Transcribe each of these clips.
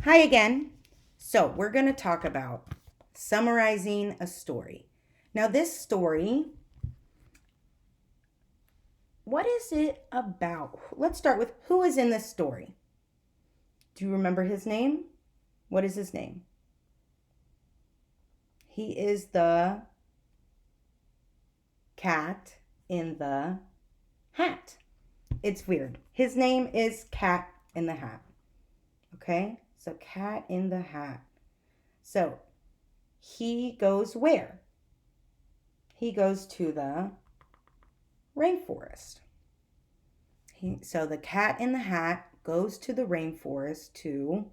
Hi again. So, we're going to talk about summarizing a story. Now, this story, what is it about? Let's start with who is in this story. Do you remember his name? What is his name? He is the cat in the hat. It's weird. His name is Cat in the Hat. Okay? So, Cat in the Hat. So, he goes where? He goes to the rainforest. So the cat in the hat goes to the rainforest to,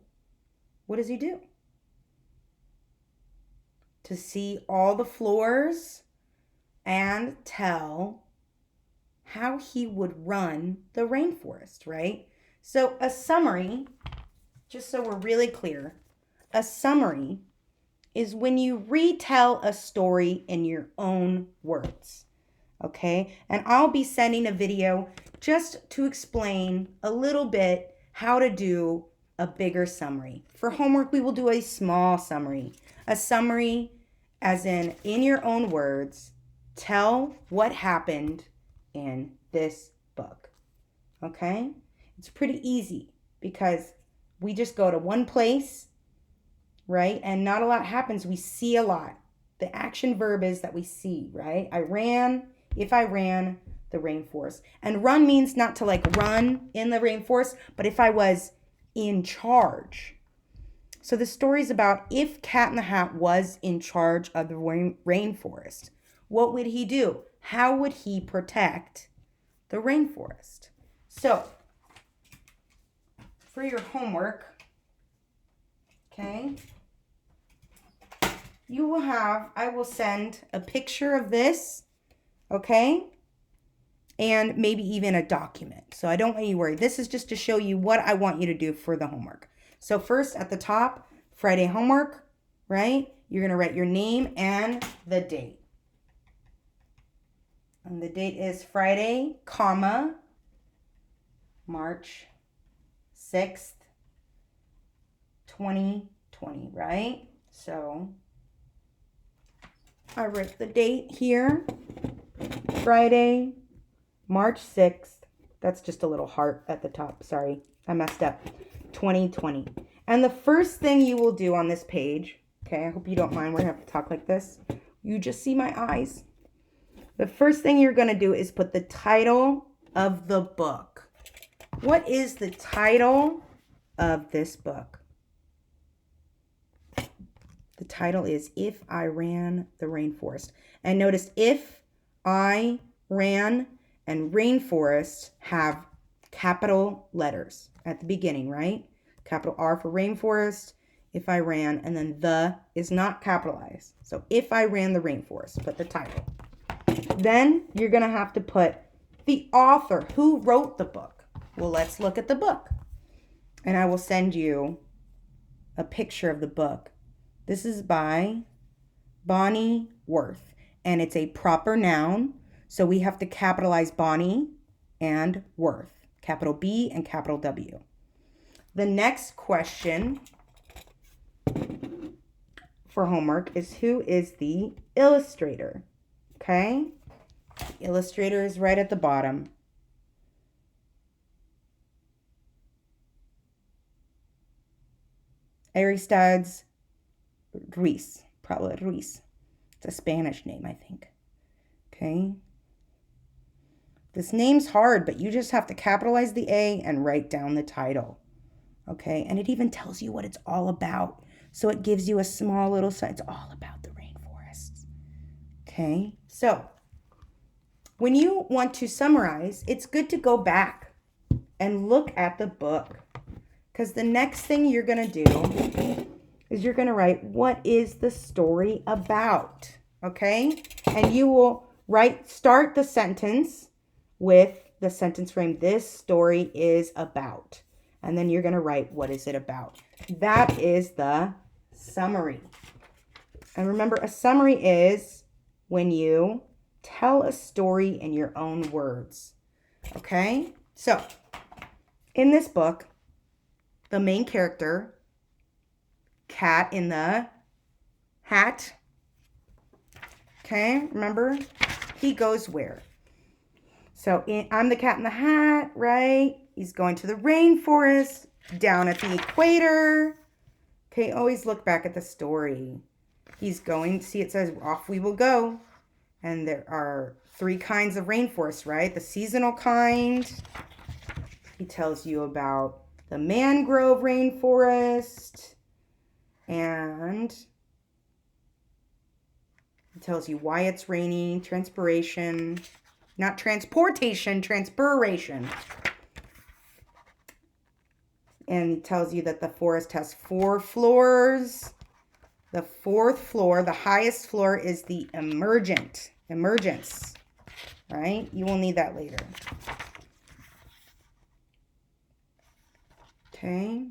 what does he do? To see all the floors and tell how he would run the rainforest, right? So a summary, just so we're really clear, a summary is when you retell a story in your own words. Okay, and I'll be sending a video just to explain a little bit how to do a bigger summary. For homework, we will do a small summary. A summary, as in your own words, tell what happened in this book. Okay, it's pretty easy because we just go to one place, right? And not a lot happens. We see a lot. The action verb is that we see, right? If I ran the rainforest. And run means not to like run in the rainforest, but if I was in charge. So the story is about if Cat in the Hat was in charge of the rainforest, what would he do? How would he protect the rainforest? So, for your homework, okay, I will send a picture of this, okay? And maybe even a document. So I don't want you to worry. This is just to show you what I want you to do for the homework. So first at the top, Friday homework, right? You're going to write your name and the date. And the date is Friday, comma, March 6th, 2020, right? So I wrote the date here, Friday, March 6th. That's just a little heart at the top. Sorry, I messed up. 2020. And the first thing you will do on this page, okay, I hope you don't mind. We're going to have to talk like this. You just see my eyes. The first thing you're going to do is put the title of the book. What is the title of this book? The title is If I Ran the Rainforest. And notice if I ran and rainforest have capital letters at the beginning, right? Capital R for rainforest, if I ran, and then the is not capitalized. So if I ran the rainforest, put the title. Then you're going to have to put the author, who wrote the book. Well, let's look at the book. And I will send you a picture of the book. This is by Bonnie Worth, and it's a proper noun. So we have to capitalize Bonnie and Worth, capital B and capital W. The next question for homework is who is the illustrator? Okay? The illustrator is right at the bottom. Aristides Ruiz, probably Ruiz. It's a Spanish name, I think. Okay? This name's hard, but you just have to capitalize the A and write down the title. Okay? And it even tells you what it's all about. So it gives you a small little sign. It's all about the rainforests. Okay? So, when you want to summarize, it's good to go back and look at the book. Because the next thing you're going to do is you're going to write, what is the story about? Okay? And you will start the sentence with the sentence frame, this story is about. And then you're going to write, what is it about? That is the summary. And remember, a summary is when you tell a story in your own words. Okay? So, in this book, the main character Cat in the Hat. Okay, remember? He goes where? So I'm the Cat in the Hat, right? He's going to the rainforest, down at the equator. Okay, always look back at the story. He's going, see it says, off we will go. And there are 3 kinds of rainforest, right? The seasonal kind. He tells you about the mangrove rainforest. And he tells you why it's raining, transpiration. Not transportation, transpiration. And he tells you that the forest has 4 floors. The 4th floor, the highest floor, is the emergence, right? You will need that later. Okay.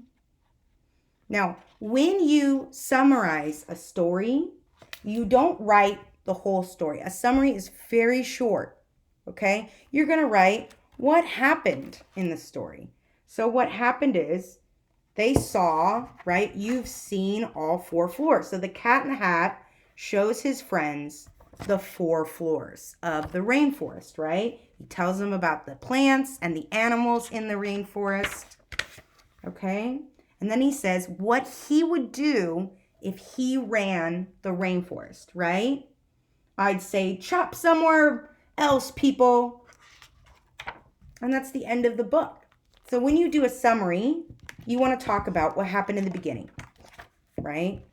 Now, when you summarize a story, you don't write the whole story. A summary is very short, okay? You're going to write what happened in the story. So what happened is they saw, right? You've seen all 4 floors. So the Cat in the Hat shows his friends the 4 floors of the rainforest, right? He tells them about the plants and the animals in the rainforest, okay? And then he says what he would do if he ran the rainforest, right? I'd say, chop somewhere else, people. And that's the end of the book. So when you do a summary, you want to talk about what happened in the beginning, right?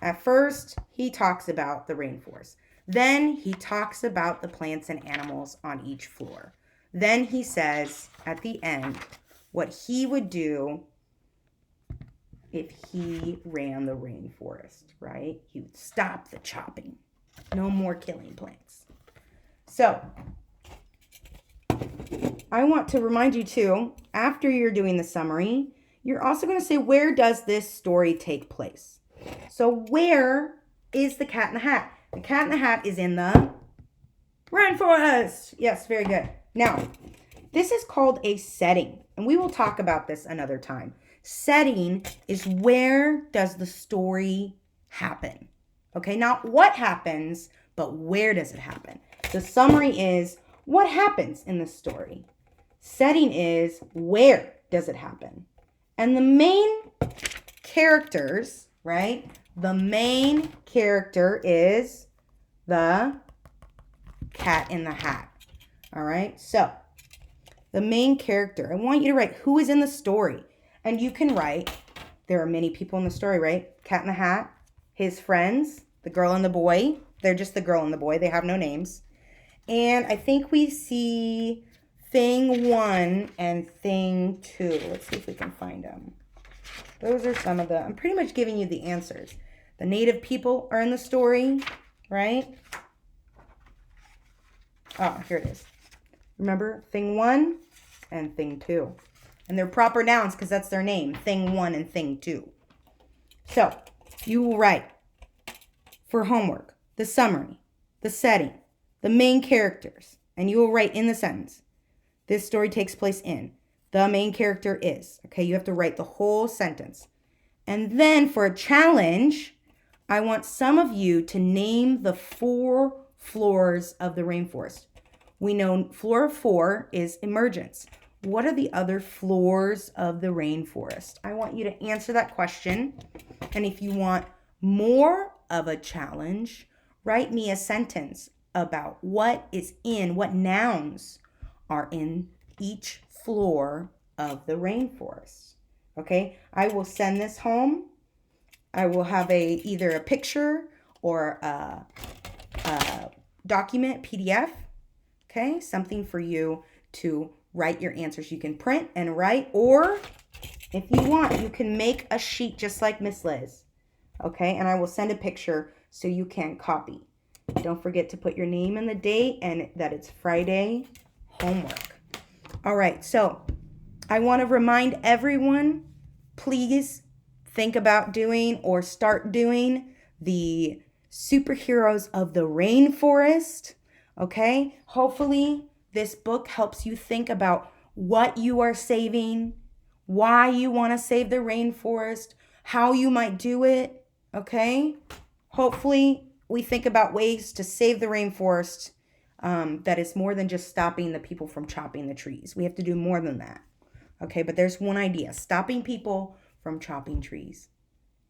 At first, he talks about the rainforest. Then he talks about the plants and animals on each floor. Then he says at the end what he would do if he ran the rainforest, right? He would stop the chopping. No more killing plants. So I want to remind you too, after you're doing the summary, you're also going to say, where does this story take place? So where is the Cat in the Hat? The Cat in the Hat is in the rainforest. Yes, very good. Now, this is called a setting, and we will talk about this another time. Setting is where does the story happen? Okay, not what happens, but where does it happen? The summary is what happens in the story. Setting is where does it happen? And the main characters, right? The main character is the Cat in the Hat. All right, so the main character, I want you to write who is in the story. And you can write, there are many people in the story, right? Cat in the Hat, his friends, the girl and the boy. They're just the girl and the boy. They have no names. And I think we see thing 1 and thing 2. Let's see if we can find them. Those are some of the, I'm pretty much giving you the answers. The native people are in the story, right? Oh, here it is. Remember, thing 1 and thing 2. And they're proper nouns because that's their name, thing 1 and thing 2. So you will write for homework, the summary, the setting, the main characters, and you will write in the sentence, this story takes place in, the main character is. Okay, you have to write the whole sentence. And then for a challenge, I want some of you to name the 4 floors of the rainforest. We know floor 4 is emergence. What are the other floors of the rainforest? I want you to answer that question. And if you want more of a challenge, write me a sentence about what nouns are in each floor of the rainforest. Okay, I will send this home. I will have either a picture or a document, PDF. Okay, something for you to write your answers. You can print and write, or if you want, you can make a sheet just like Miss Liz. Okay, and I will send a picture so you can copy. Don't forget to put your name and the date and that it's Friday homework. All right, so I want to remind everyone, please think about doing or start doing the superheroes of the rainforest. Okay, hopefully this book helps you think about what you are saving, why you want to save the rainforest, how you might do it, okay? Hopefully, we think about ways to save the rainforest that is more than just stopping the people from chopping the trees. We have to do more than that, okay? But there's one idea, stopping people from chopping trees,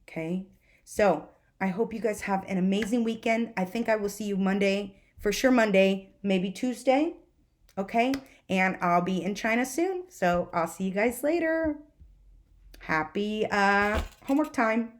okay? So I hope you guys have an amazing weekend. I think I will see you Monday, for sure Monday, maybe Tuesday, okay? And I'll be in China soon. So I'll see you guys later. Happy homework time.